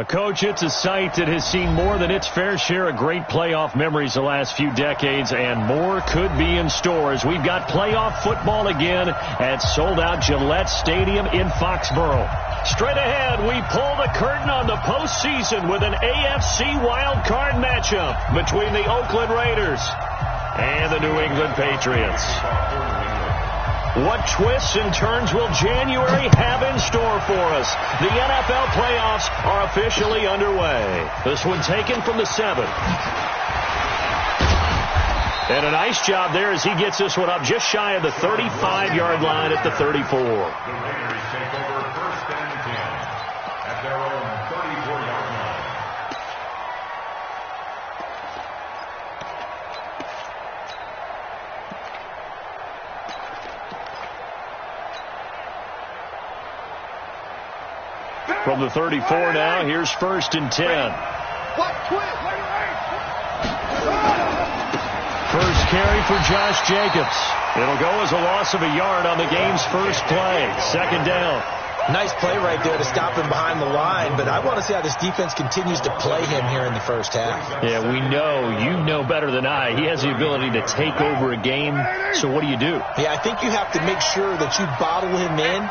Coach, it's a site that has seen more than its fair share of great playoff memories the last few decades, and more could be in store as we've got playoff football again at sold-out Gillette Stadium in Foxborough. Straight ahead, we pull the curtain on the postseason with an AFC wildcard matchup between the Oakland Raiders and the New England Patriots. What twists and turns will January have in store for us? The NFL playoffs are officially underway. This one taken from the 7th. And a nice job there as he gets this one up just shy of the 35-yard line at the 34. The Raiders take over 1st and 10 at their own 34-yard line. From the 34 now, here's 1st and 10. First carry for Josh Jacobs. It'll go as a loss of a yard on the game's first play. 2nd down. Nice play right there to stop him behind the line, but I want to see how this defense continues to play him here in the first half. Yeah, we know, you know better than I, he has the ability to take over a game, so what do you do? Yeah, I think you have to make sure that you bottle him in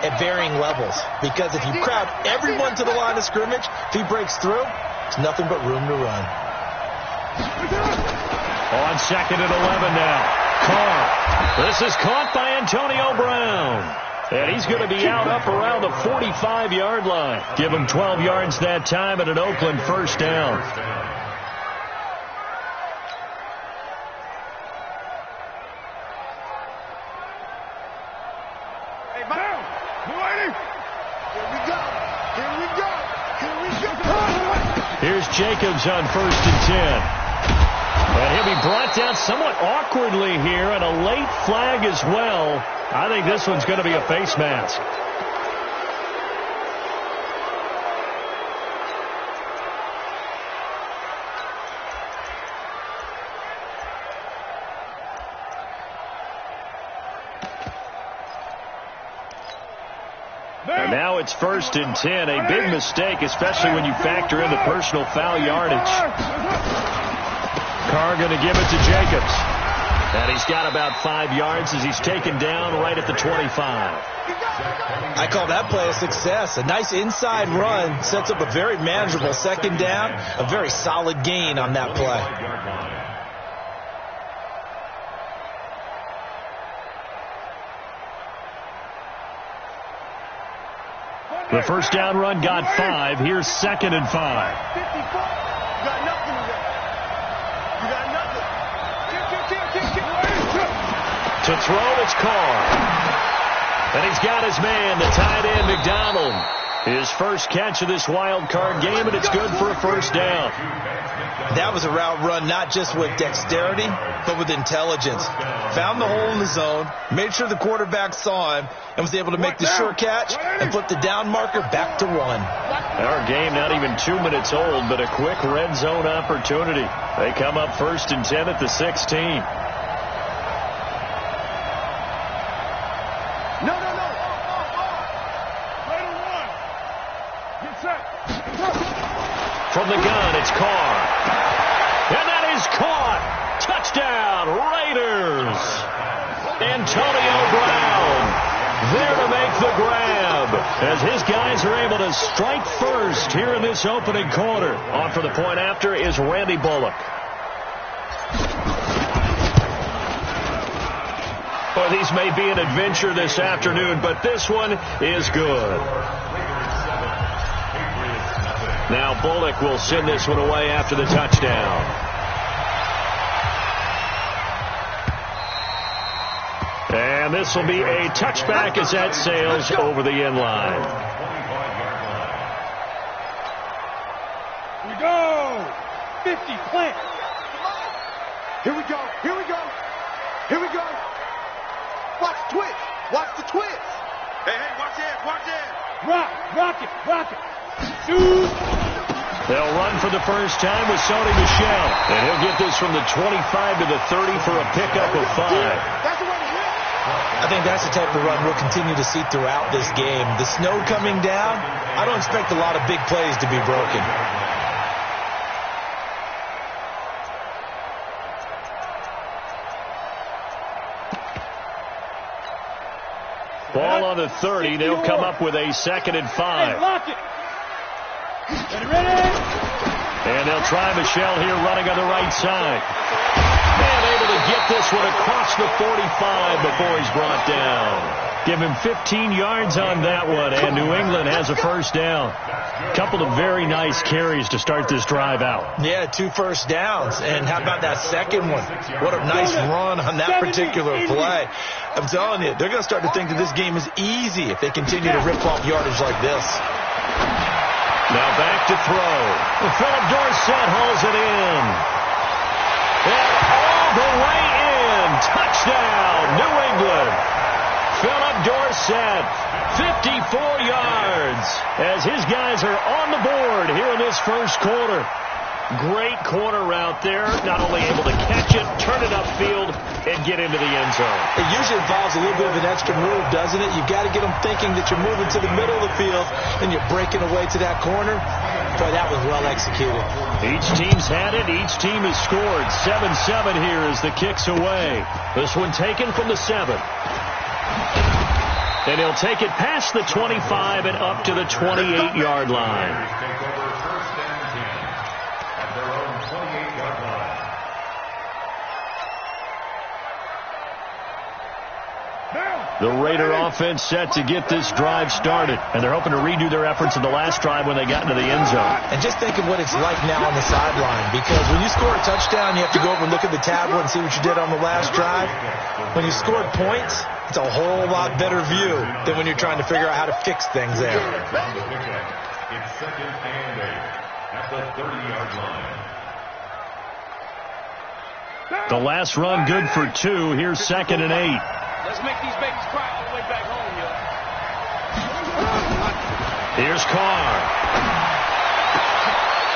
at varying levels, because if you crowd everyone to the line of scrimmage, if he breaks through, it's nothing but room to run. On 2nd and 11 now. Carr. This is caught by Antonio Brown. And he's going to be out up around the 45-yard line. Give him 12 yards that time and an Oakland 1st down. Hey, Brown. Here we go. Here we go. Here we go. Here's Jacobs on 1st and 10. And he'll be brought down somewhat awkwardly here, and a late flag as well. I think this one's going to be a face mask. And now it's 1st and 10. A big mistake, especially when you factor in the personal foul yardage. Carr going to give it to Jacobs. And he's got about 5 yards as he's taken down right at the 25. I call that play a success. A nice inside run sets up a very manageable 2nd down. A very solid gain on that play. The 1st down run got 5. Here's 2nd and 5. You got nothing to that. You got nothing. To throw, it's Carr. And he's got his man, the tight end, McDonald. His first catch of this wild card game, and it's good for a 1st down. That was a route run not just with dexterity, but with intelligence. Found the hole in the zone, made sure the quarterback saw him, and was able to make the sure catch and put the down marker back to 1. Our game not even 2 minutes old, but a quick red zone opportunity. They come up 1st and 10 at the 16. From the gun, it's Carr. And that is caught. Touchdown, Raiders. Antonio Brown there to make the grab as his guys are able to strike first here in this opening quarter. On for the point after is Randy Bullock. Well, these may be an adventure this afternoon, but this one is good. Now Bullock will send this one away after the touchdown. And this will be a touchback as that sails over the end line. Here we go. 50, plant. Here we go. Here we go. Here we go. Watch the twist. Watch the twist. Hey, watch it. Watch it. Rock it. Shoot. They'll run for the first time with Sony Michel. And he'll get this from the 25 to the 30 for a pickup of 5. That's the way to hit. I think that's the type of run we'll continue to see throughout this game. The snow coming down, I don't expect a lot of big plays to be broken. Ball on the 30. They'll come up with a 2nd and 5. Lock it. Ready. And they'll try Michelle here running on the right side. And able to get this one across the 45 before he's brought down. Give him 15 yards on that one, and New England has a first down. Couple of very nice carries to start this drive out. Yeah, 2 first downs. And how about that second one? What a nice run on that particular play. I'm telling you, they're going to start to think that this game is easy if they continue to rip off yardage like this. Now back to throw. Philip Dorsett hauls it in. And all the way in. Touchdown, New England. Philip Dorsett, 54 yards, as his guys are on the board here in this first quarter. Great corner route there. Not only able to catch it, turn it upfield, and get into the end zone. It usually involves a little bit of an extra move, doesn't it? You've got to get them thinking that you're moving to the middle of the field, and you're breaking away to that corner. Boy, that was well executed. Each team's had it. Each team has scored. 7-7 here as the kick's away. This one taken from the 7. And he'll take it past the 25 and up to the 28-yard line. The Raider offense set to get this drive started, and they're hoping to redo their efforts in the last drive when they got into the end zone. And just think of what it's like now on the sideline, because when you score a touchdown, you have to go over and look at the tablet and see what you did on the last drive. When you scored points, it's a whole lot better view than when you're trying to figure out how to fix things there. It's 2nd and 8 at the 30-yard line. The last run good for 2. Here's 2nd and 8. Let's make these babies cry all the way back home, yo. Here's Carr.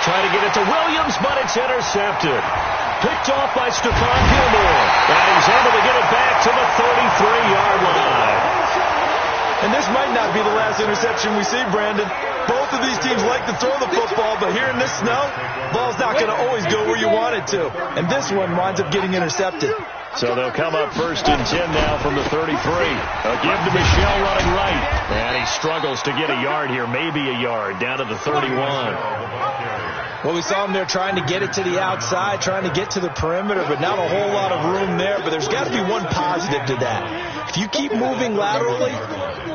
Try to get it to Williams, but it's intercepted. Picked off by Stephon Gilmore. And he's able to get it back to the 33-yard line. And this might not be the last interception we see, Brandon. Both of these teams like to throw the football, but here in this snow, ball's not going to always go where you want it to. And this one winds up getting intercepted. So they'll come up 1st and 10 now from the 33. They'll give to Michelle running right. And he struggles to get a yard here, maybe a yard, down to the 31. Well, we saw him there trying to get it to the outside, trying to get to the perimeter, but not a whole lot of room there. But there's got to be one positive to that. If you keep moving laterally,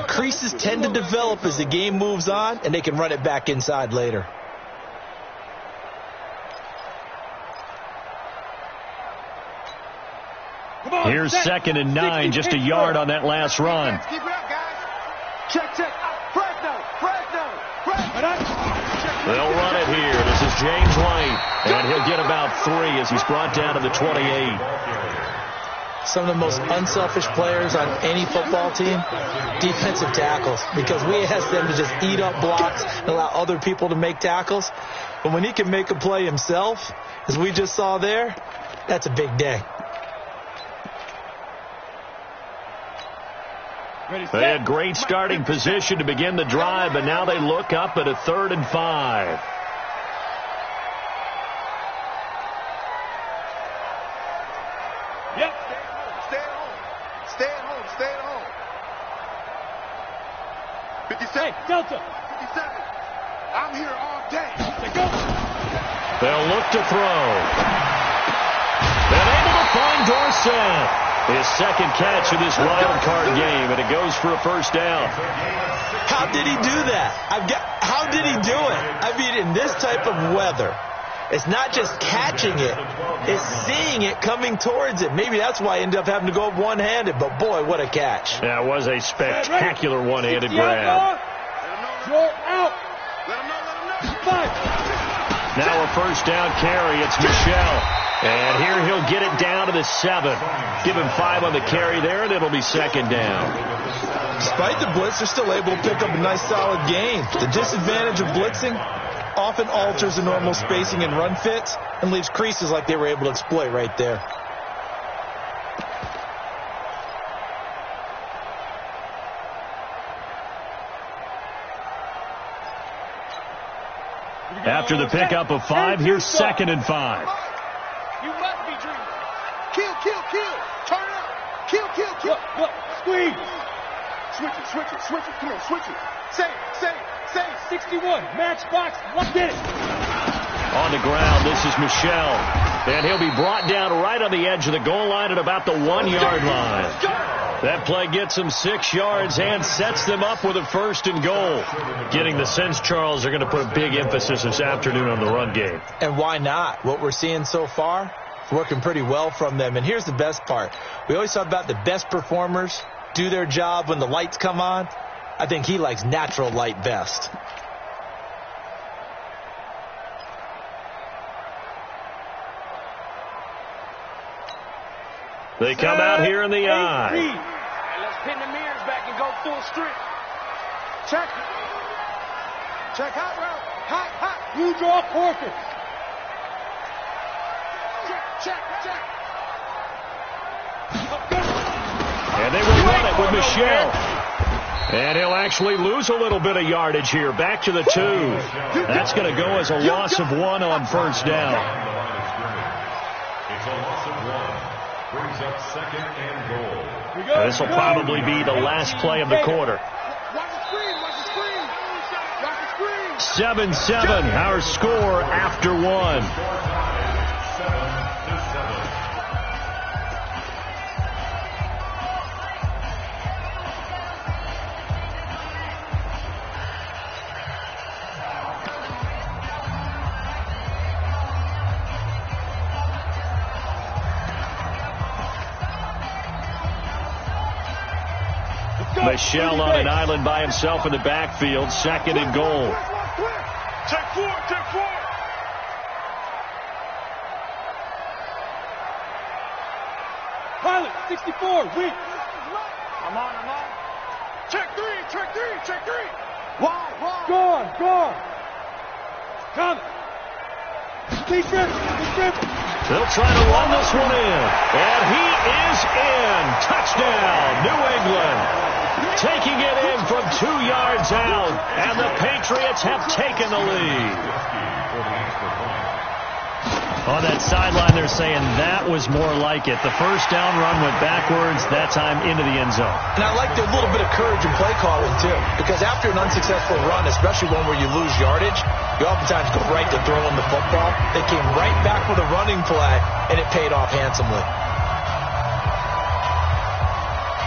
creases tend to develop as the game moves on, and they can run it back inside later. Here's 2nd and 9, just a yard on that last run. Keep it up, guys. Check. Fresno. They'll run it here. This is James White, and he'll get about 3 as he's brought down to the 28. Some of the most unselfish players on any football team, defensive tackles, because we ask them to just eat up blocks and allow other people to make tackles. But when he can make a play himself, as we just saw there, that's a big day. They had great starting position to begin the drive, but now they look up at a 3rd and 5. Yep. Stay at home. 57. Hey, Delta. 57. I'm here all day. Go. They'll look to throw. They're able to find Dorsett. His 2nd catch of this wild card game, and it goes for a first down. How did he do that? How did he do it? I mean, in this type of weather, it's not just catching it, it's seeing it coming towards it. Maybe that's why he ended up having to go one-handed, but boy, what a catch. That was a spectacular one-handed grab. Short out. Let him know. Now a first down carry. It's Michelle. And here he'll get it down to the 7. Give him 5 on the carry there, and it'll be 2nd down. Despite the blitz, they're still able to pick up a nice solid gain. The disadvantage of blitzing often alters the normal spacing and run fits and leaves creases like they were able to exploit right there. After the pickup of 5, here's 2nd and 5. You must be dreaming. Kill, kill, kill. Turn up. Kill, kill, kill. Look, squeeze. Switch it. Come on, switch it. Say it. 61. Matchbox. Let's get it. On the ground, this is Michel. And he'll be brought down right on the edge of the goal line at about the 1-yard line. That play gets them 6 yards and sets them up with a 1st and goal. Getting the sense, Charles, they're going to put a big emphasis this afternoon on the run game. And why not? What we're seeing so far, it's working pretty well from them. And here's the best part. We always talk about the best performers do their job when the lights come on. I think he likes natural light best. They come out here in the eye. Let's pin the mirrors back and go full strength. Check hot route. Hot. You draw quarters. Check. And they will run it with Michel. And he'll actually lose a little bit of yardage here. Back to the 2. That's going to go as a loss of 1 on 1st down. It's a loss of 1. Brings up 2nd and goal. This will probably be the last play of the quarter. Watch the screen. 7-7, our score after 1. 7-7. Michel on an island by himself in the backfield. 2nd and goal. Check 4. Pilot, 64, weak. I'm on. Check 3. Wide. Gone. Coming. Please dribble. They'll try to run this one in. And he is in. Touchdown, New England. Taking it in from 2 yards out. And the Patriots have taken the lead. On that sideline, they're saying that was more like it. The first down run went backwards, that time into the end zone. And I like the little bit of courage in play calling, too. Because after an unsuccessful run, especially one where you lose yardage, you oftentimes go right to throwing the football. They came right back with a running play, and it paid off handsomely.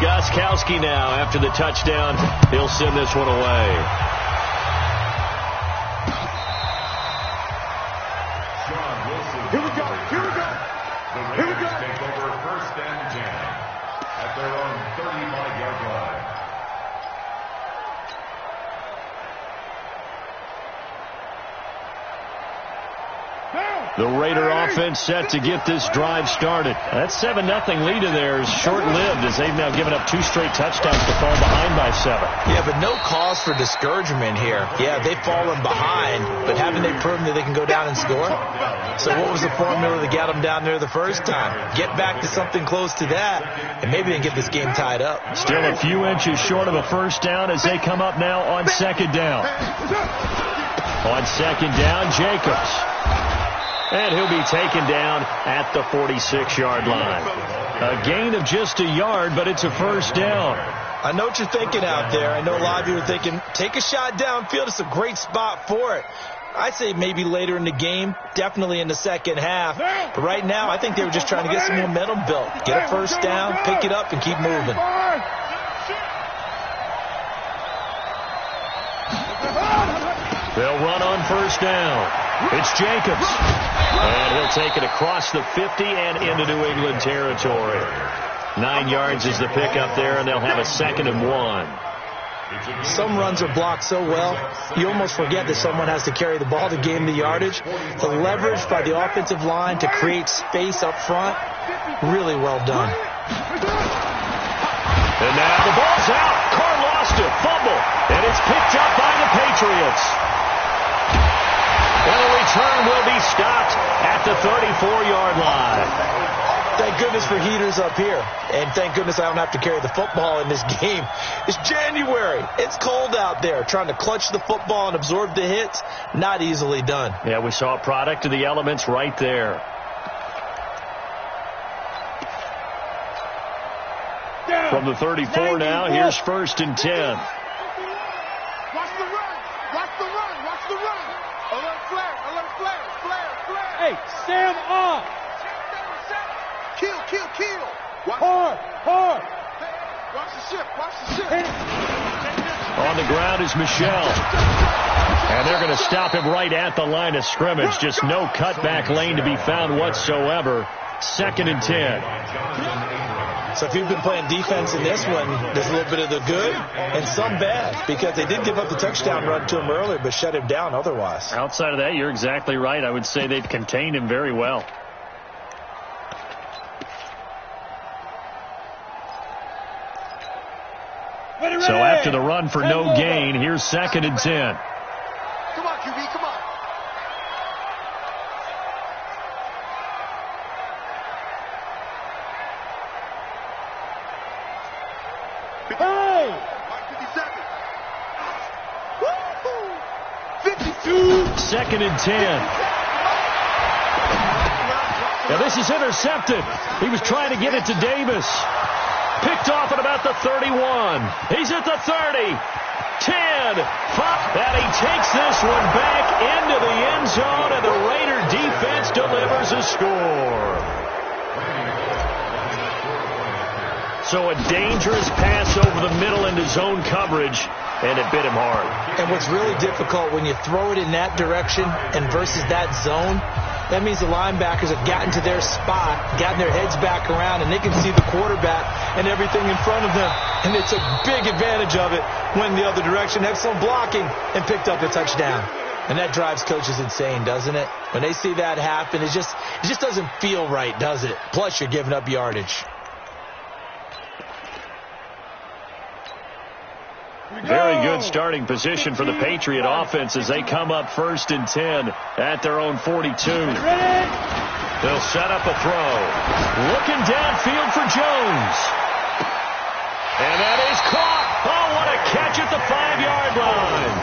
Gostkowski now, after the touchdown, he'll send this one away. Here we go. The Raiders take over 1st and 10 at their own 35-yard line. The Raider offense set to get this drive started. That 7-0 lead of theirs short-lived as they've now given up 2 straight touchdowns to fall behind by 7. Yeah, but no cause for discouragement here. Yeah, they've fallen behind, but haven't they proven that they can go down and score? So what was the formula that got them down there the first time? Get back to something close to that, and maybe they can get this game tied up. Still a few inches short of a first down as they come up now on 2nd down. On 2nd down, Jacobs. And he'll be taken down at the 46-yard line. A gain of just a yard, but it's a first down. I know what you're thinking out there. I know a lot of you are thinking, take a shot downfield. It's a great spot for it. I'd say maybe later in the game, definitely in the second half. But right now, I think they were just trying to get some momentum built. Get a first down, pick it up, and keep moving. They'll run on first down. It's Jacobs. And he'll take it across the 50 and into New England territory. 9 yards is the pickup there, and they'll have a 2nd and 1. Some runs are blocked so well, you almost forget that someone has to carry the ball to gain the yardage. The leverage by the offensive line to create space up front, really well done. And now the ball's out. Carr lost it. Fumble. And it's picked up by the Patriots. And the return will be stopped at the 34-yard line. Thank Thank goodness for heaters up here. And thank goodness I don't have to carry the football in this game. It's January. It's cold out there. Trying to clutch the football and absorb the hits, not easily done. Yeah, we saw a product of the elements right there. From the 34 now, here's 1st and 10. Watch the run. Watch the run. Watch the run. Alert flare. Alert flare. Flare. Flare. Hey, Sam off. Kill. Kill. Kill. Watch, Hard. Hard. watch the ship. Watch the ship. Hit it. On the ground is Michelle. And they're going to stop him right at the line of scrimmage. Just no cutback lane to be found whatsoever. 2nd and 10. So if you've been playing defense in this one, there's a little bit of the good and some bad, because they did give up the touchdown run to him earlier, but shut him down otherwise. Outside of that, you're exactly right. I would say they've contained him very well. So after the run for no gain, here's 2nd and 10. Come on, QB. Come on. Hey! 57. 52. 2nd and 10. Now this is intercepted. He was trying to get it to Davis. Picked off at about the 31. He's at the 30. 10. 5. And he takes this one back into the end zone, and the Raider defense delivers a score. So a dangerous pass over the middle into zone coverage, and it bit him hard. And what's really difficult when you throw it in that direction and versus that zone, that means the linebackers have gotten to their spot, gotten their heads back around, and they can see the quarterback and everything in front of them. And it's a big advantage of it when the other direction have some blocking and picked up a touchdown. And that drives coaches insane, doesn't it? When they see that happen, it just doesn't feel right, does it? Plus, you're giving up yardage. Very good starting position for the Patriot offense as they come up 1st and 10 at their own 42. They'll set up a throw. Looking downfield for Jones. And that is caught. Oh, what a catch at the 5-yard line.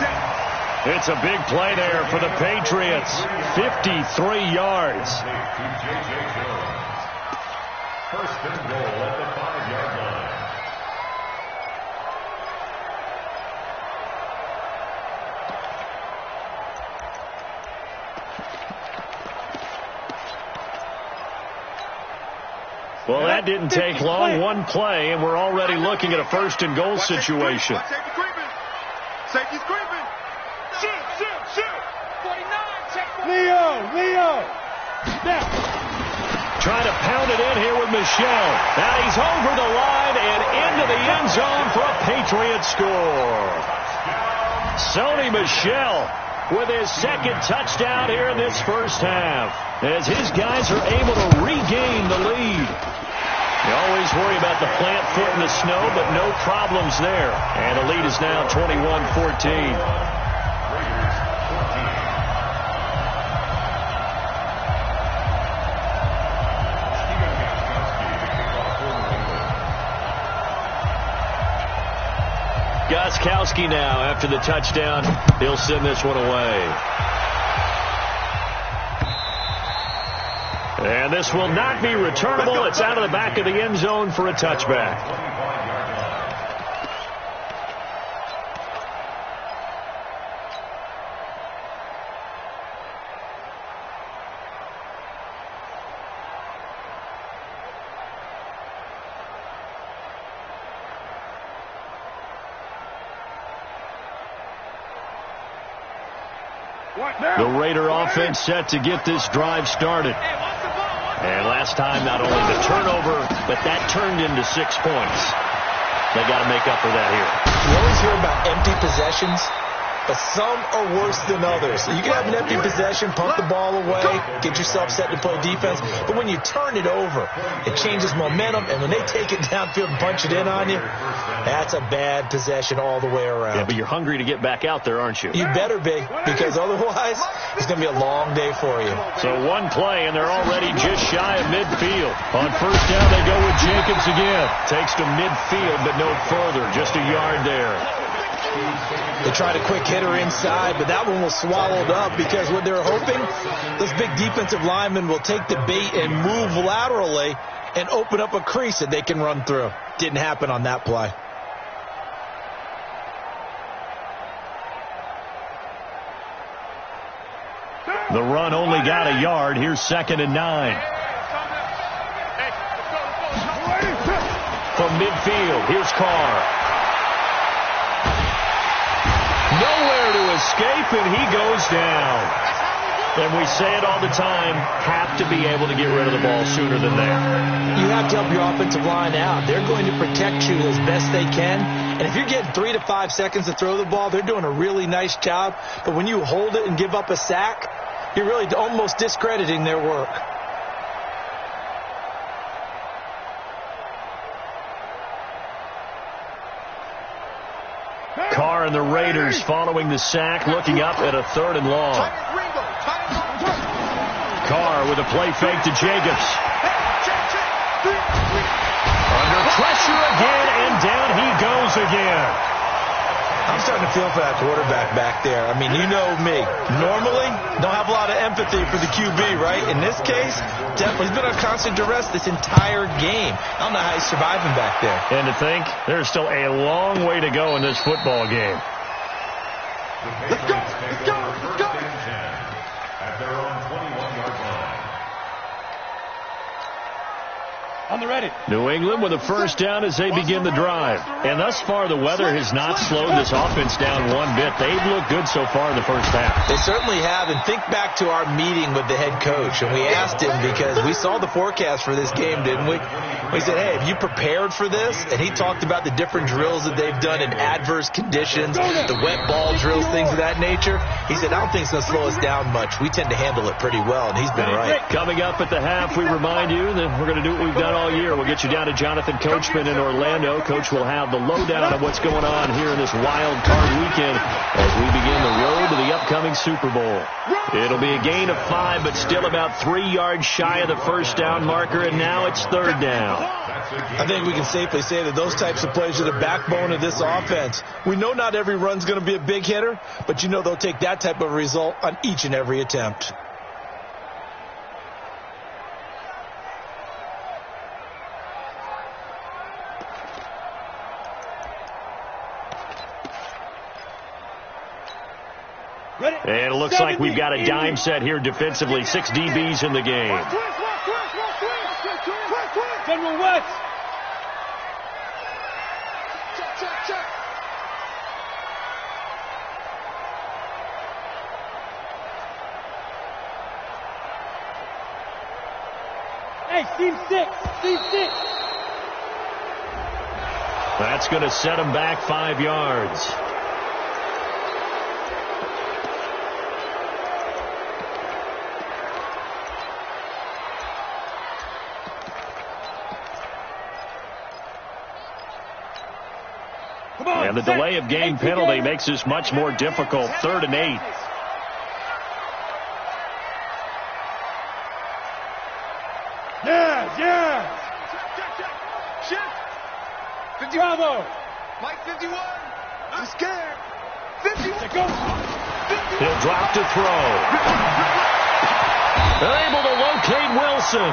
It's a big play there for the Patriots. 53 yards. 1st and goal at the 5-yard line. Well, that didn't take long. One play, and we're already looking at a 1st and goal situation. Safety creeping. Safety's creeping. Shoot. 49, check. Leo. Snap. Trying to pound it in here with Michelle. Now he's over the line and into the end zone for a Patriot score. Sony Michel with his 2nd touchdown here in this first half, as his guys are able to regain the lead. You always worry about the plant foot in the snow, but no problems there. And the lead is now 21-14. Gostkowski now after the touchdown. He'll send this one away. And this will not be returnable. It's out of the back of the end zone for a touchback. The Raider offense set to get this drive started. And last time, not only the turnover, but that turned into 6 points. They got to make up for that here. You always hear about empty possessions. but some are worse than others. You can have an empty possession, pump the ball away, get yourself set to play defense, but when you turn it over, it changes momentum, and when they take it downfield and punch it in on you, that's a bad possession all the way around. Yeah, but you're hungry to get back out there, aren't you? You better be, because otherwise it's going to be a long day for you. So one play, and they're already just shy of midfield. On first down, they go with Jacobs again. Takes to midfield, but no further. Just a yard there. They tried a quick hitter inside, but that one was swallowed up because what they're hoping, those big defensive linemen will take the bait and move laterally and open up a crease that they can run through. Didn't happen on that play. The run only got a yard. Here's 2nd and 9. From midfield, here's Carr. Nowhere to escape, and he goes down. And we say it all the time, have to be able to get rid of the ball sooner than that. You have to help your offensive line out. They're going to protect you as best they can. And if you're getting 3 to 5 seconds to throw the ball, they're doing a really nice job. But when you hold it and give up a sack, you're really almost discrediting their work. Carr and the Raiders following the sack, looking up at a 3rd and long. Carr with a play fake to Jacobs. Under pressure again, and down he goes again. I'm starting to feel for that quarterback back there. I mean, you know me. Normally, don't have a lot of empathy for the QB, right? In this case, definitely he's been on constant duress this entire game. I don't know how he's surviving back there. And to think, there's still a long way to go in this football game. Let's go! Let's go! Let's go! At their own 21-yard line. On the ready. New England with a first down as they begin the drive. And thus far, the weather has not slowed this offense down one bit. They've looked good so far in the first half. They certainly have. And think back to our meeting with the head coach. And we asked him because we saw the forecast for this game, didn't we? We said, hey, have you prepared for this? And he talked about the different drills that they've done in adverse conditions, the wet ball drills, things of that nature. He said, I don't think it's going to slow us down much. We tend to handle it pretty well, and he's been right. Coming up at the half, we remind you that we're going to do what we've done all year. We'll get you down to Jonathan Coachman in Orlando. Coach will have the lowdown of what's going on here in this wild card weekend as we begin the road to the upcoming Super Bowl. It'll be a gain of 5, but still about 3 yards shy of the first down marker, and now it's 3rd down. I think we can safely say that those types of plays are the backbone of this offense. We know not every run's going to be a big hitter, but you know they'll take that type of result on each and every attempt. And it looks like we've got a dime set here defensively. 6 DBs in the game. General West. Check. Hey, Steve 6. That's going to set him back 5 yards. And the delay of game penalty makes this much more difficult. 3rd and 8. Yeah. Shift. 50 Bravo. Mike 51. I'm scared. 51. Go. He'll drop to throw. They're able to locate Wilson.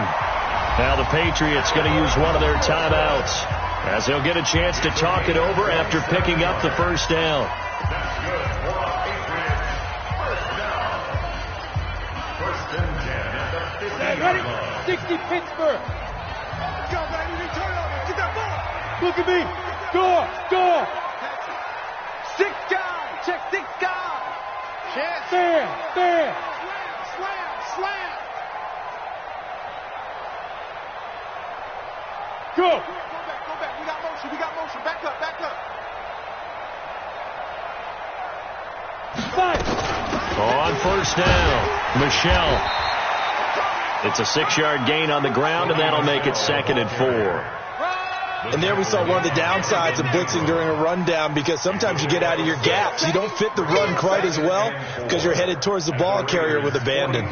Now the Patriots going to use one of their timeouts, as they'll get a chance to talk it over after picking up the first down. That's good for a Patriots first down. 1st and 10 at the 50-yard Ready? line. 60 Pittsburgh. Go, baby. Turn over. Get that ball. Look at me. Score. 6 guys. Check 6 guys. Chance. Stand. Slam. Go. Go back. We got motion. Back up. On first down, Michelle. It's a 6-yard gain on the ground, and that'll make it 2nd and 4. And there we saw one of the downsides of blitzing during a rundown, because sometimes you get out of your gaps. You don't fit the run quite as well because you're headed towards the ball carrier with abandon.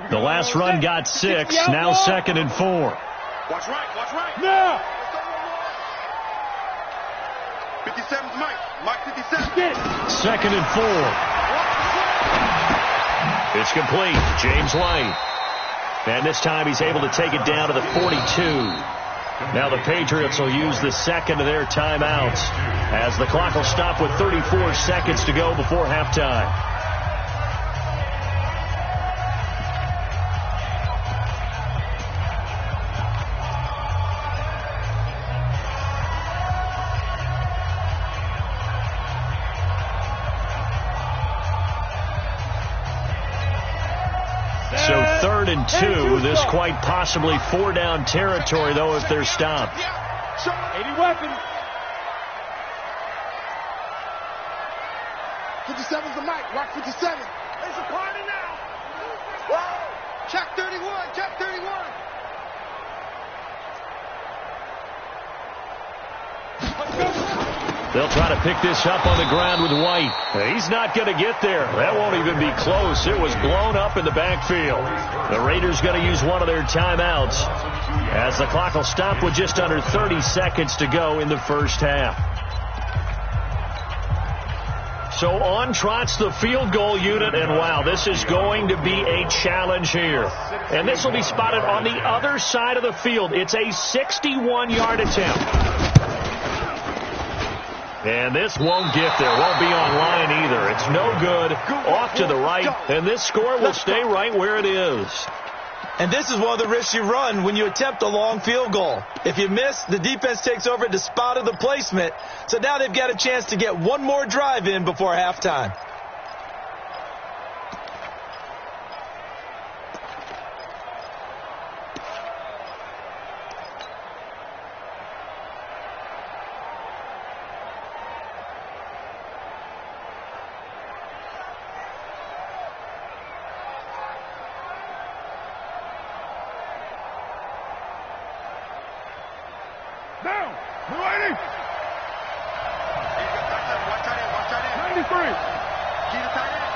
The last run got 6, now 2nd and 4. Watch right. Now! 57's Mike. Mike 57. 2nd and 4. It's complete. James White. And this time he's able to take it down to the 42. Now the Patriots will use the second of their timeouts as the clock will stop with 34 seconds to go before halftime. So 3rd and 2, this quite possibly 4-down territory, though, if they're stopped. 80 weapons. 57's the mic. Rock 57. It's a party now. Whoa. Check 31. Check 31. They'll try to pick this up on the ground with White. He's not going to get there. That won't even be close. It was blown up in the backfield. The Raiders going to use one of their timeouts as the clock will stop with just under 30 seconds to go in the first half. So on trots the field goal unit, and wow, this is going to be a challenge here. And this will be spotted on the other side of the field. It's a 61-yard attempt. And this won't get there. Won't be on line either. It's no good. Off to the right. And this score will stay right where it is. And this is one of the risks you run when you attempt a long field goal. If you miss, the defense takes over at the spot of the placement. So now they've got a chance to get one more drive in before halftime. Down. 280. Watch tight end. 93. Key to tight end.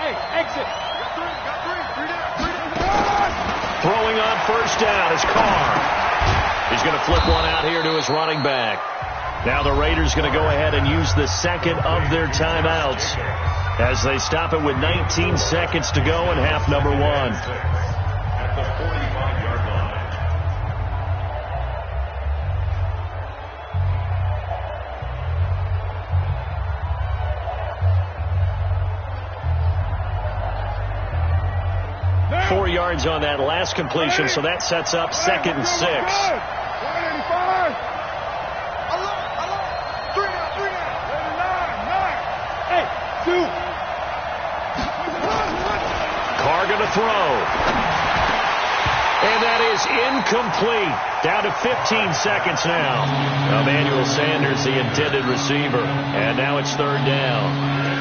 Hey, exit. Got three down. Throwing on first down is Carr. He's going to flip one out here to his running back. Now the Raiders going to go ahead and use the second of their timeouts as they stop it with 19 seconds to go in half number 1. At the 45-yard line. Now. 4 yards on that last completion, so that sets up 2nd and 6. 185. Three down. 9. 2. Carr going to throw. And that is incomplete. Down to 15 seconds now. Emmanuel Sanders, the intended receiver. And now it's 3rd down.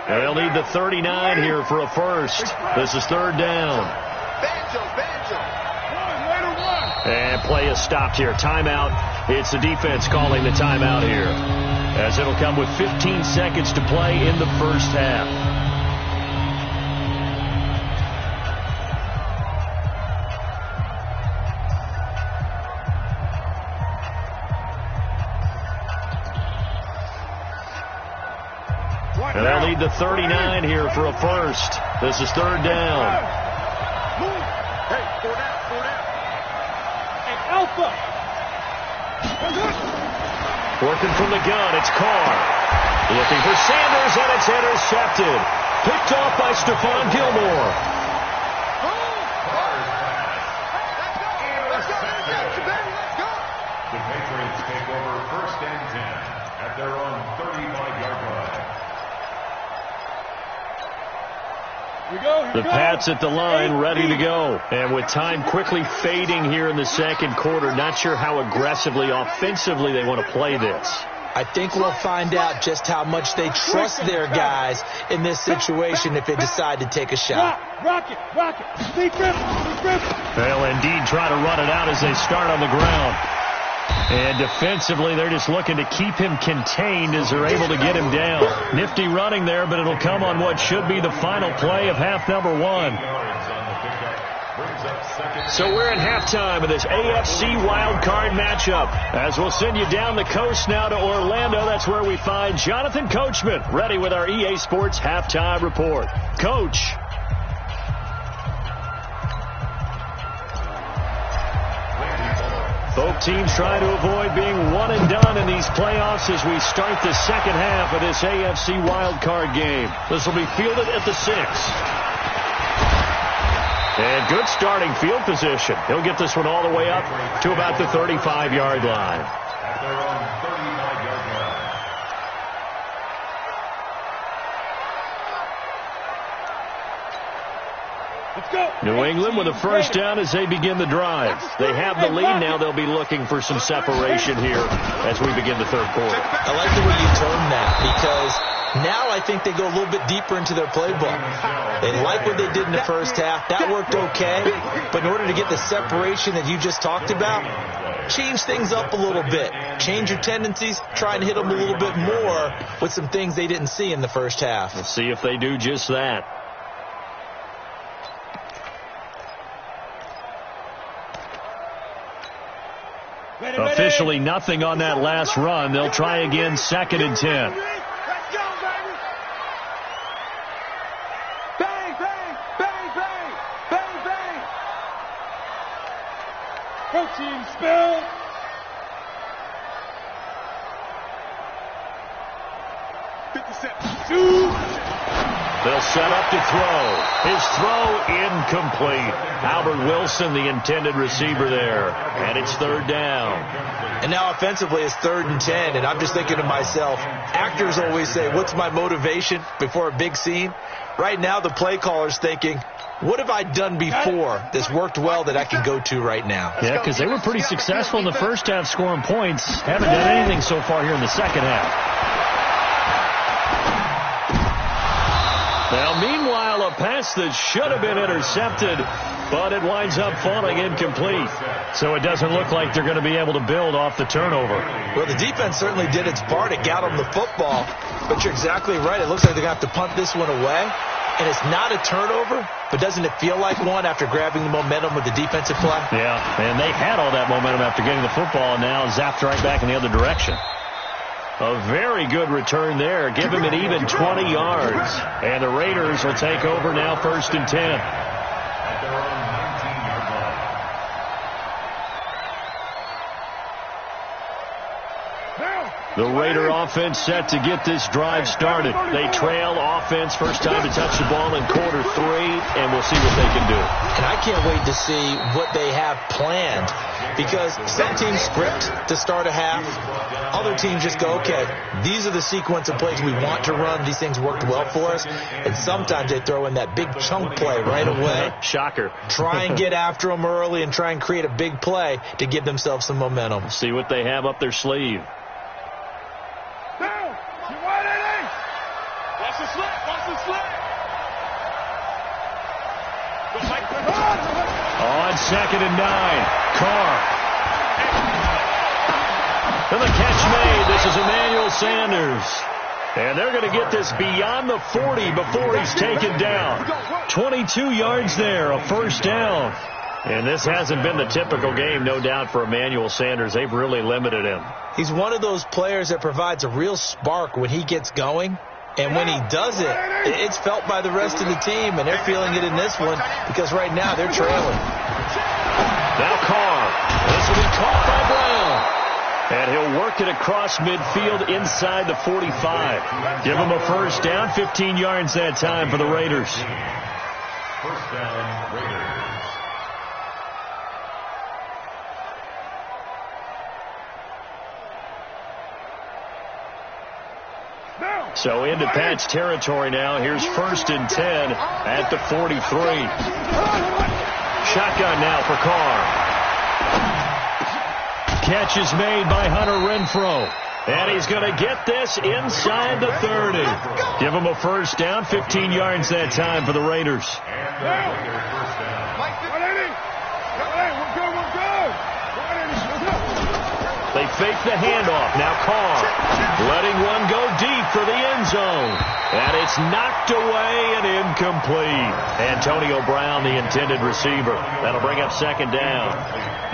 They'll need the 39 here for a first. This is 3rd down. And play is stopped here. Timeout. It's the defense calling the timeout here, as it'll come with 15 seconds to play in the first half. And they'll need the 39 here for a first. This is 3rd down. Hey, 4 down. And Alpha. Working from the gun, it's Carr. Looking for Sanders, and it's intercepted. Picked off by Stephon Gilmore. The Patriots take over 1st and 10 at their own 35-yard line. The Pats at the line, ready to go. And with time quickly fading here in the second quarter, not sure how aggressively, offensively they want to play this. I think we'll find out just how much they trust their guys in this situation if they decide to take a shot. Rock it. Sneak grip. They'll indeed try to run it out as they start on the ground. And defensively, they're just looking to keep him contained as they're able to get him down. Nifty running there, but it'll come on what should be the final play of half number 1. So we're at halftime of this AFC wildcard matchup. As we'll send you down the coast now to Orlando, that's where we find Jonathan Coachman, ready with our EA Sports halftime report. Coach. Both teams trying to avoid being one and done in these playoffs as we start the second half of this AFC wildcard game. This will be fielded at the 6. And good starting field position. He'll get this one all the way up to about the 35-yard line. At their own 35-yard line. Let's go. New England with a first down as they begin the drive. They have the lead now. They'll be looking for some separation here as we begin the third quarter. I like the way you term that because now I think they go a little bit deeper into their playbook. They like what they did in the first half. That worked okay. But in order to get the separation that you just talked about, change things up a little bit. Change your tendencies. Try and hit them a little bit more with some things they didn't see in the first half. Let's see if they do just that. Officially nothing on that last run. They'll try again, 2nd and 10. Let's go, baby. Bang, bang, bang, bang, bang, bang. Protein spill. They'll set up to throw. His throw incomplete. Albert Wilson, the intended receiver there. And it's 3rd down. And now offensively it's 3rd and 10. And I'm just thinking to myself, actors always say, what's my motivation before a big scene? Right now the play caller's thinking, what have I done before that's worked well that I can go to right now? Yeah, because they were pretty successful in the first half scoring points. Haven't done anything so far here in the second half. Now, meanwhile, a pass that should have been intercepted, but it winds up falling incomplete. So it doesn't look like they're going to be able to build off the turnover. Well, the defense certainly did its part. It got them the football. But you're exactly right. It looks like they're going to have to punt this one away. And it's not a turnover, but doesn't it feel like one after grabbing the momentum with the defensive play? Yeah, and they had all that momentum after getting the football, and now zapped right back in the other direction. A very good return there. Give him an even 20 yards. And the Raiders will take over now, 1st and 10. At their own 19-yard line. The Raider offense set to get this drive started. They trail offense, first time to touch the ball in quarter 3, and we'll see what they can do. And I can't wait to see what they have planned, because some teams script to start a half. Other teams just go, okay, these are the sequence of plays we want to run. These things worked well for us. And sometimes they throw in that big chunk play right away. Shocker. Try and get after them early and try and create a big play to give themselves some momentum. See what they have up their sleeve. Watch the slip. On 2nd and 9, Carr. And the catch made. This is Emmanuel Sanders. And they're going to get this beyond the 40 before he's taken down. 22 yards there, a first down. And this hasn't been the typical game, no doubt, for Emmanuel Sanders. They've really limited him. He's one of those players that provides a real spark when he gets going. And when he does it, it's felt by the rest of the team, and they're feeling it in this one because right now they're trailing. Now Carr. This will be caught by Brown. And he'll work it across midfield inside the 45. Give him a first down, 15 yards that time for the Raiders. First down, Raiders. So into Pat's territory now. Here's 1st and 10 at the 43. Shotgun now for Carr. Catch is made by Hunter Renfrow. And he's going to get this inside the 30. Give him a first down, 15 yards that time for the Raiders. They fake the handoff. Now Carr letting one go deep for the end zone. And it's knocked away and incomplete. Antonio Brown, the intended receiver. That'll bring up 2nd down.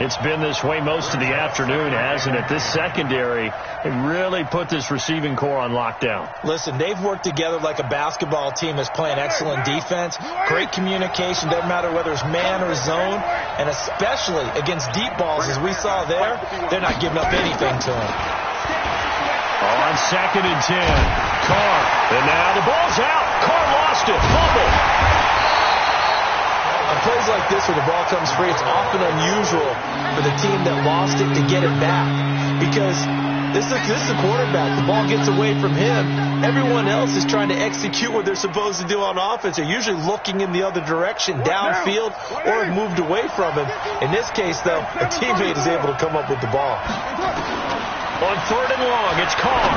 It's been this way most of the afternoon, hasn't it? This secondary, it really put this receiving core on lockdown. Listen, they've worked together like a basketball team that's playing excellent defense. Great communication, doesn't matter whether it's man or zone. And especially against deep balls, as we saw there, they're not giving up anything to them. On 2nd and 10, Carr. And now the ball's out. Carr lost it. Fumble. On plays like this where the ball comes free, it's often unusual for the team that lost it to get it back. Because this is a quarterback. The ball gets away from him. Everyone else is trying to execute what they're supposed to do on offense. They're usually looking in the other direction, downfield, or have moved away from him. In this case, though, a teammate is able to come up with the ball. On 3rd and long, it's Carr.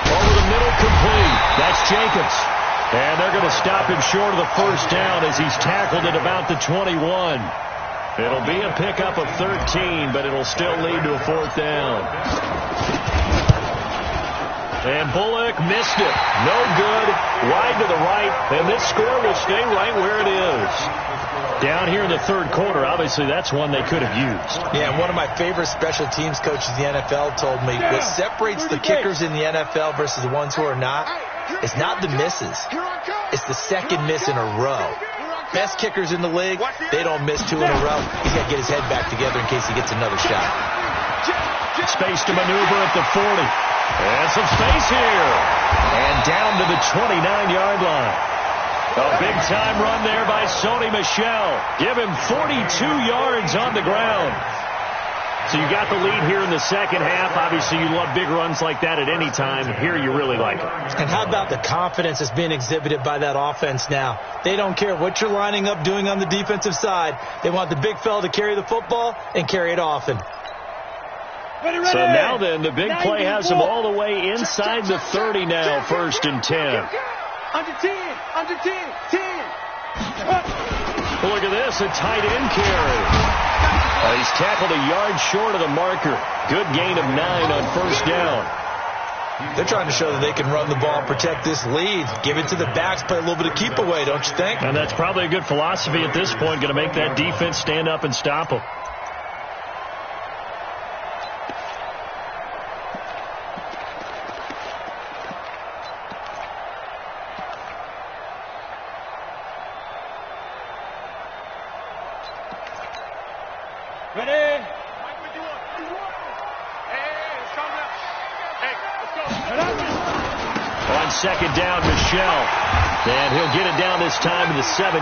Over the middle, complete. That's Jacobs. And they're going to stop him short of the first down as he's tackled at about the 21. It'll be a pickup of 13, but it'll still lead to a 4th down. And Bullock missed it. No good. Wide to the right. And this score will stay right where it is. Down here in the 3rd quarter, obviously that's one they could have used. Yeah, and one of my favorite special teams coaches in the NFL told me what separates the kickers in the NFL versus the ones who are not, it's not the misses. It's the second miss in a row. Best kickers in the league, they don't miss 2 in a row. He's got to get his head back together in case he gets another shot. Space to maneuver at the 40. And some space here. And down to the 29-yard line. A big-time run there by Sony Michel. Give him 42 yards on the ground. So you got the lead here in the second half. Obviously, you love big runs like that at any time. Here, you really like it. And how about the confidence that's being exhibited by that offense now? They don't care what you're lining up doing on the defensive side. They want the big fella to carry the football and carry it often. Ready. So now then, the big play has them all the way inside the 30 now, 1st and 10. Under 10, 10. Look at this, a tight end carry. He's tackled a yard short of the marker. Good gain of 9 on 1st down. They're trying to show that they can run the ball, protect this lead, give it to the backs, play a little bit of keep away, don't you think? And that's probably a good philosophy at this point, going to make that defense stand up and stop them. Ready? Hey, it's coming up. Hey, let's go. On 2nd down, Michel. And he'll get it down this time to the 17.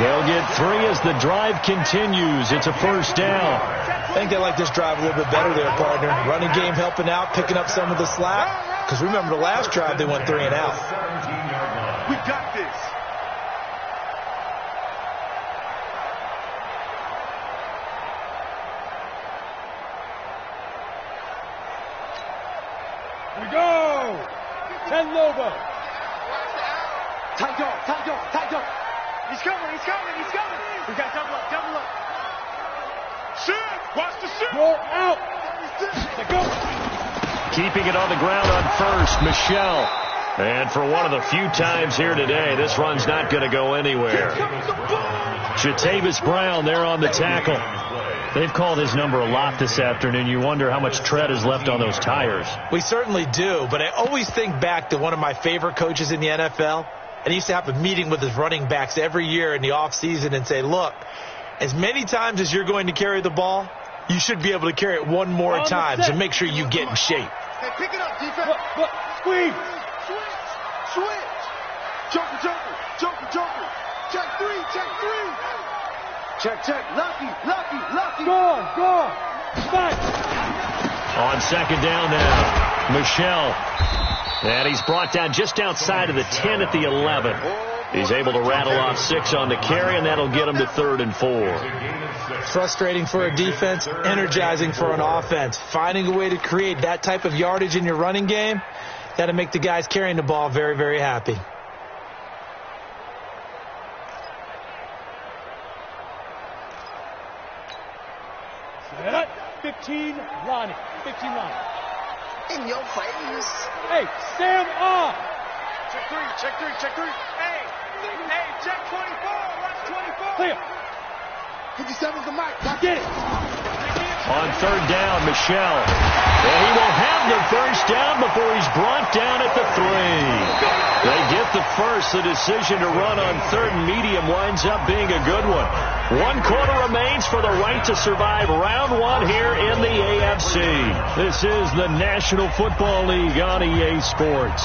They'll get 3 as the drive continues. It's a 1st down. I think they like this drive a little bit better there, partner. Running game helping out, picking up some of the slack. Because remember, the last drive, they went 3 and out. We got this. Here we go. 10 Lobo. Tight dog. He's coming. We got double up. Shit, watch the shit. Roll out. Let go. Keeping it on the ground on 1st, Michel. And for one of the few times here today, this run's not going to go anywhere. Jatavis Brown there on the tackle. They've called his number a lot this afternoon. You wonder how much tread is left on those tires. We certainly do, but I always think back to one of my favorite coaches in the NFL. And he used to have a meeting with his running backs every year in the offseason and say, look, as many times as you're going to carry the ball, you should be able to carry it one more time, so make sure you get in shape. Hey, pick it up, defense. Squeeze. Switch. Joker. Check three. Check. Lucky. Go. Fight. On second down now, Michelle. And he's brought down just outside of the 10 at the 11. He's able to rattle off 6 on the carry, and that'll get him to 3rd and 4. Frustrating for a defense, energizing for an offense. Finding a way to create that type of yardage in your running game, that'll make the guys carrying the ball very, very happy. Set. 15 Lonnie. In your face. Hey, Sam off. Check three. Hey, check 24. Watch 24. Clear. 57's the mic. Get it. On 3rd down, Michelle. And he will have the first down before he's brought down at the 3. They get the first. The decision to run on 3rd and medium winds up being a good one. 1 quarter remains for the right to survive round 1 here in the AFC. This is the National Football League on EA Sports.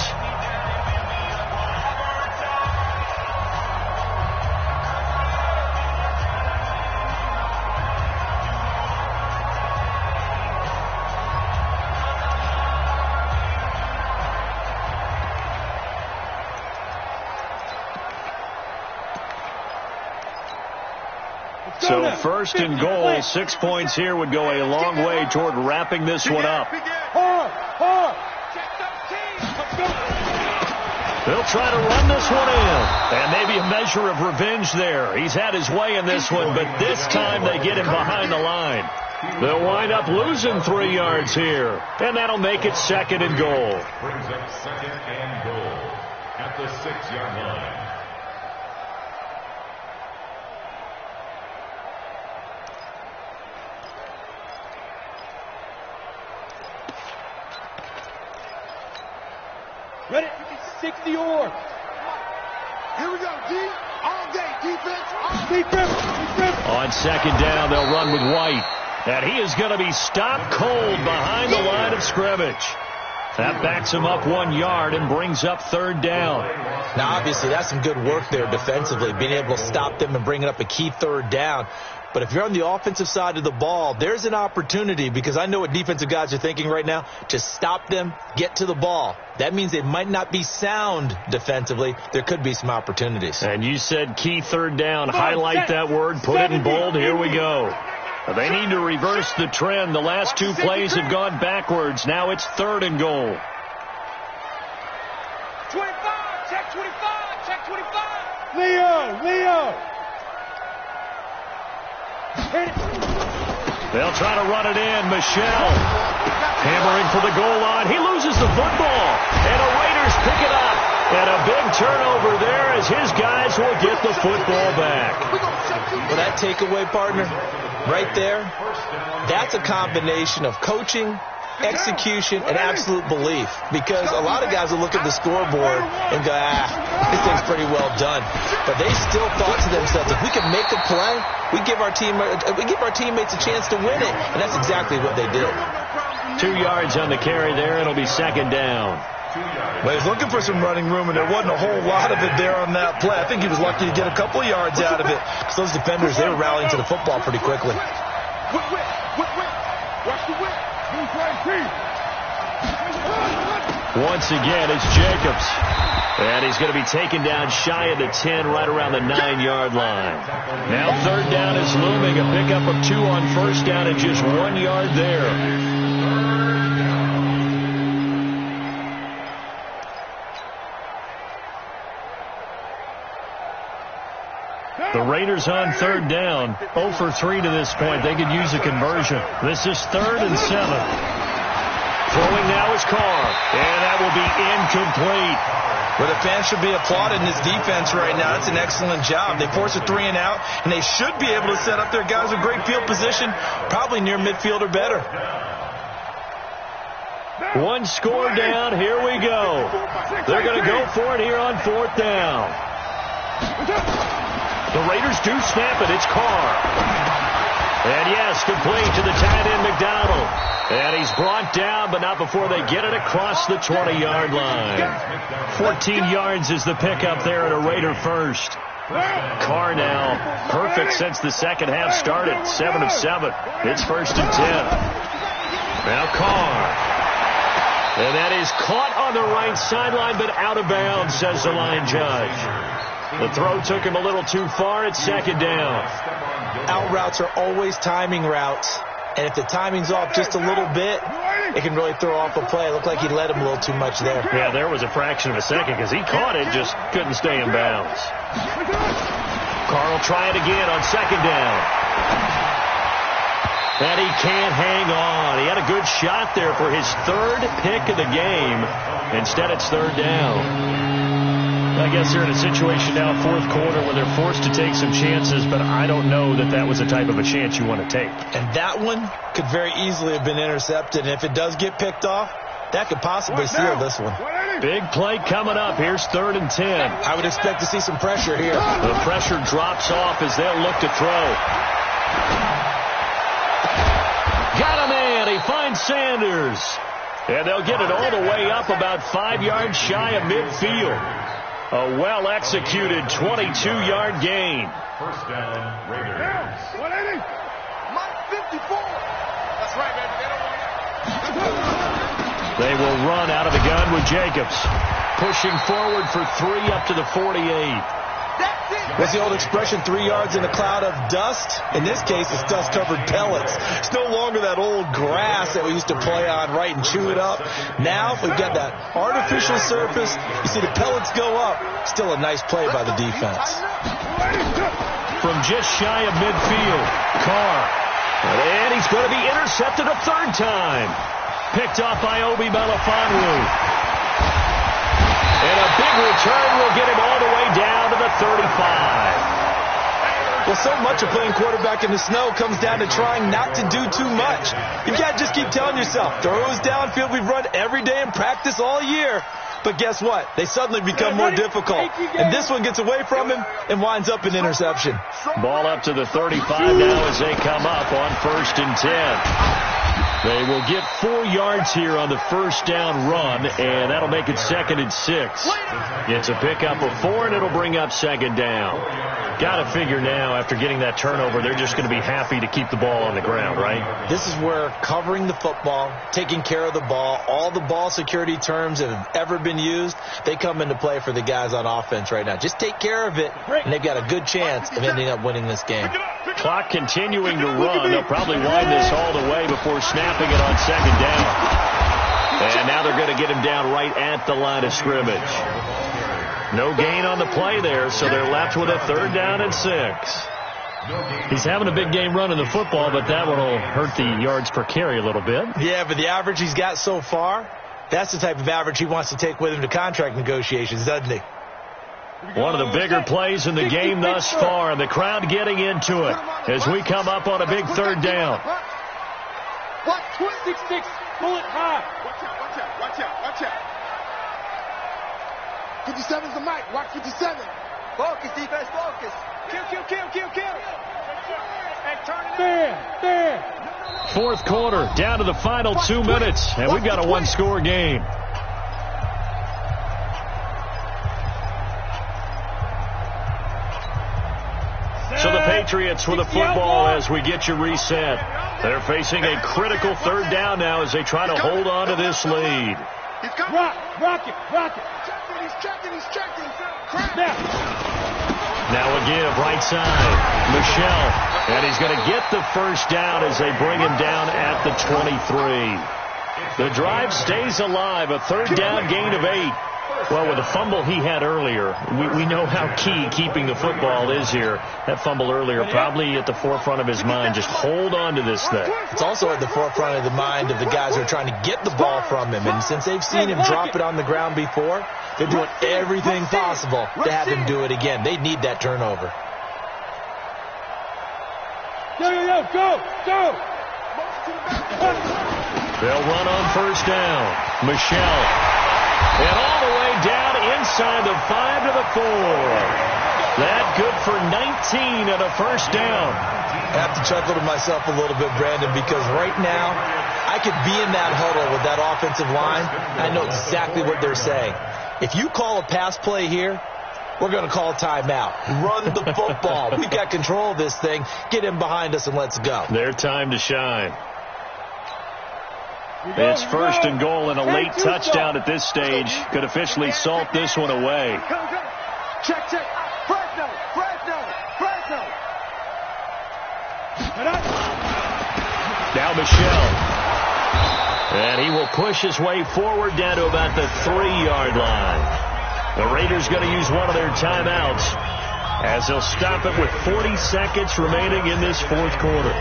So 1st and goal, 6 points here would go a long way toward wrapping this one up. Hard. They'll try to run this one in. And maybe a measure of revenge there. He's had his way in this one, but this time they get him behind the line. They'll wind up losing 3 yards here. And that'll make it 2nd and goal. Brings up 2nd and goal at the 6-yard line. Ready? 60 or. Here we go, D. All day, defense. Deep grip. On 2nd down, they'll run with White. And he is going to be stopped cold behind the line of scrimmage. That backs him up 1 yard and brings up 3rd down. Now, obviously, that's some good work there defensively, being able to stop them and bringing up a key 3rd down. But if you're on the offensive side of the ball, there's an opportunity, because I know what defensive guys are thinking right now, to stop them, get to the ball. That means they might not be sound defensively. There could be some opportunities. And you said key 3rd down. Highlight that word. Put it in bold. Here we go. They need to reverse the trend. The last 2 plays have gone backwards. Now it's 3rd and goal. 25. Check 25. Leo. They'll try to run it in. Michelle hammering for the goal line. He loses the football. And the Raiders pick it up. And a big turnover there as his guys will get the football back. For that takeaway, partner, right there, that's a combination of coaching, execution, and absolute belief. Because a lot of guys will look at the scoreboard and go, this thing's pretty well done. But they still thought to themselves, if we can make a play, we give our teammates a chance to win it. And that's exactly what they did. 2 yards on the carry there. It'll be 2nd down. Well, he was looking for some running room, and there wasn't a whole lot of it there on that play. I think he was lucky to get a couple of yards out of it. Because those defenders, they were rallying to the football pretty quickly. Watch the whip. Once again, it's Jacobs. And he's going to be taken down shy of the 10, right around the 9-yard line. Now 3rd down is looming. A pickup of 2 on 1st down and just 1 yard there. The Raiders on 3rd down, 0 for 3 to this point. They could use a conversion. This is 3rd and 7. Throwing now is Carr, and that will be incomplete. Well, the fans should be applauding this defense right now. That's an excellent job. They force a 3 and out, and they should be able to set up their guys with great field position, probably near midfield or better. 1 score down. Here we go. They're going to go for it here on 4th down. The Raiders do snap it. It's Carr. And yes, complete to the tight end, McDonald. And he's brought down, but not before they get it across the 20-yard line. 14 yards is the pickup there at a Raider first. Carr now perfect since the second half started. 7 of 7. It's 1st and 10. Now Carr. And that is caught on the right sideline, but out of bounds, says the line judge. The throw took him a little too far. It's 2nd down. Out routes are always timing routes. And if the timing's off just a little bit, it can really throw off a play. It looked like he led him a little too much there. Yeah, there was a fraction of a second because he caught it, just couldn't stay in bounds. Carr will try it again on 2nd down. And he can't hang on. He had a good shot there for his 3rd pick of the game. Instead, it's 3rd down. I guess they're in a situation now, 4th quarter, where they're forced to take some chances, but I don't know that that was the type of a chance you want to take. And that one could very easily have been intercepted. And if it does get picked off, that could possibly seal this one. Big play coming up. Here's 3rd and 10. I would expect to see some pressure here. The pressure drops off as they'll look to throw. Got him in. He finds Sanders. And they'll get it all the way up about 5 yards shy of midfield. A well-executed 22-yard gain. 1st down, Raiders. 180. Mike 54. That's right, baby. They don't want it. They will run out of the gun with Jacobs. Pushing forward for 3 up to the 48. That's it. What's the old expression, 3 yards in a cloud of dust? In this case, it's dust-covered pellets. It's no longer that old grass that we used to play on, right, and chew it up. Now, we've got that artificial surface. You see the pellets go up. Still a nice play by the defense. From just shy of midfield, Carr. And he's going to be intercepted a 3rd time. Picked off by Obi Melifonwu. And a big return will get him all the way down to the 35. Well, so much of playing quarterback in the snow comes down to trying not to do too much. You've got to just keep telling yourself, throws downfield we've run every day in practice all year. But guess what? They suddenly become more difficult. And this one gets away from him and winds up an interception. Ball up to the 35 now as they come up on 1st and 10. They will get 4 yards here on the 1st down run, and that'll make it 2nd and 6. It's a pickup of 4, and it'll bring up 2nd down. Got to figure now, after getting that turnover, they're just going to be happy to keep the ball on the ground, right? This is where covering the football, taking care of the ball, all the ball security terms that have ever been used, they come into play for the guys on offense right now. Just take care of it, and they've got a good chance of ending up winning this game. Clock continuing to run. They'll probably wind this all the way before snapping it on 2nd down. And now they're going to get him down right at the line of scrimmage. No gain on the play there, so they're left with a 3rd down and 6. He's having a big game running the football, but that one will hurt the yards per carry a little bit. Yeah, but the average he's got so far, that's the type of average he wants to take with him to contract negotiations, doesn't he? One of the bigger plays in the game thus far, and the crowd getting into it as we come up on a big 3rd down. What? 6-6. Pull it high. Watch out. 57's the mic. Watch 57. Focus, defense, focus. Kill. And turn it there. 4th quarter, down to the final 2 minutes, and we've got a 1-score game. So the Patriots with the football as we get you reset. They're facing a critical 3rd down now as they try to hold on to this lead. Rock it. He's checking. Now a give, right side. Michelle. And he's going to get the 1st down as they bring him down at the 23. The drive stays alive, a 3rd down gain of 8. Well, with the fumble he had earlier, we know how key keeping the football is here. That fumble earlier probably at the forefront of his mind. Just hold on to this thing. It's also at the forefront of the mind of the guys who are trying to get the ball from him. And since they've seen him drop it on the ground before, they're doing everything possible to have him do it again. They need that turnover. Go. They'll run on 1st down. Michelle. And all the way down inside the 5 to the 4. That good for 19 and a first down. I have to chuckle to myself a little bit, Brandon, because right now I could be in that huddle with that offensive line. I know exactly what they're saying. If you call a pass play here, we're going to call a timeout. Run the football. We've got control of this thing. Get in behind us and let's go. Their time to shine. It's first and goal and a late touchdown at this stage. Could officially salt this one away. Check. Fresno. Now Michelle. And he will push his way forward down to about the 3-yard line. The Raiders going to use one of their timeouts as they'll stop it with 40 seconds remaining in this fourth quarter.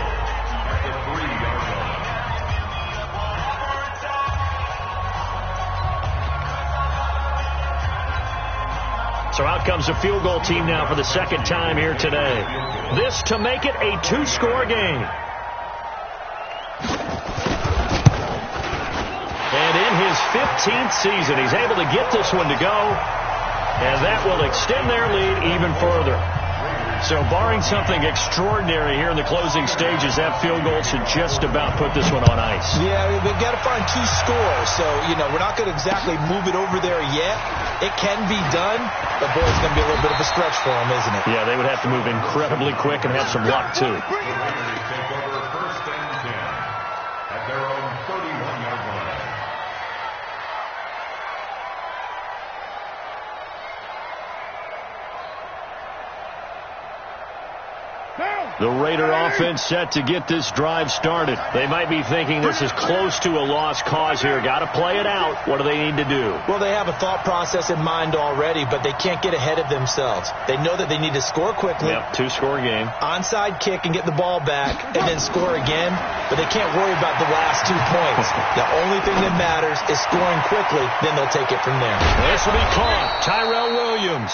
So out comes the field goal team now for the second time here today. This to make it a 2-score game. And in his 15th season, he's able to get this one to go. And that will extend their lead even further. So barring something extraordinary here in the closing stages, that field goal should just about put this one on ice. Yeah, they've got to find 2 scores. So, we're not going to exactly move it over there yet. It can be done, but boy, it's going to be a little bit of a stretch for them, isn't it? Yeah, they would have to move incredibly quick and have some luck, too. Take over first and 10 at their own 31-yard line. The Raider offense set to get this drive started. They might be thinking this is close to a lost cause here. Got to play it out. What do they need to do? Well, they have a thought process in mind already, but they can't get ahead of themselves. They know that they need to score quickly. Yep, 2-score game. Onside kick and get the ball back and then score again, but they can't worry about the last 2 points. The only thing that matters is scoring quickly, then they'll take it from there. This will be caught. Tyrell Williams.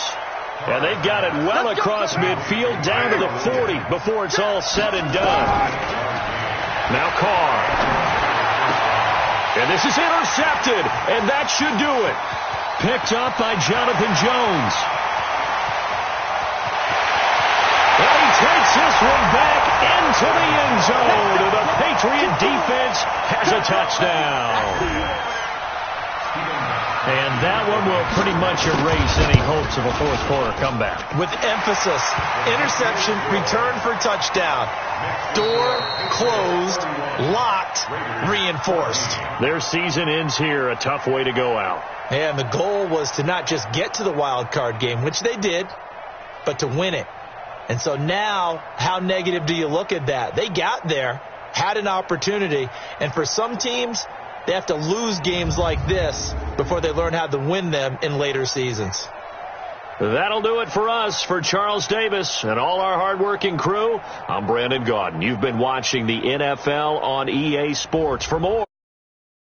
And they've got it well across midfield down to the 40 before it's all said and done. Now Carr. And this is intercepted, and that should do it. Picked up by Jonathan Jones. And he takes this one back into the end zone. The Patriot defense has a touchdown. And that one will pretty much erase any hopes of a fourth quarter comeback. With emphasis, interception, return for touchdown. Door closed, locked, reinforced. Their season ends here, a tough way to go out. And the goal was to not just get to the wild card game, which they did, but to win it. And so now, how negative do you look at that? They got there, had an opportunity, and for some teams, they have to lose games like this before they learn how to win them in later seasons. That'll do it for us. For Charles Davis and all our hardworking crew, I'm Brandon Gaudin. You've been watching the NFL on EA Sports. For more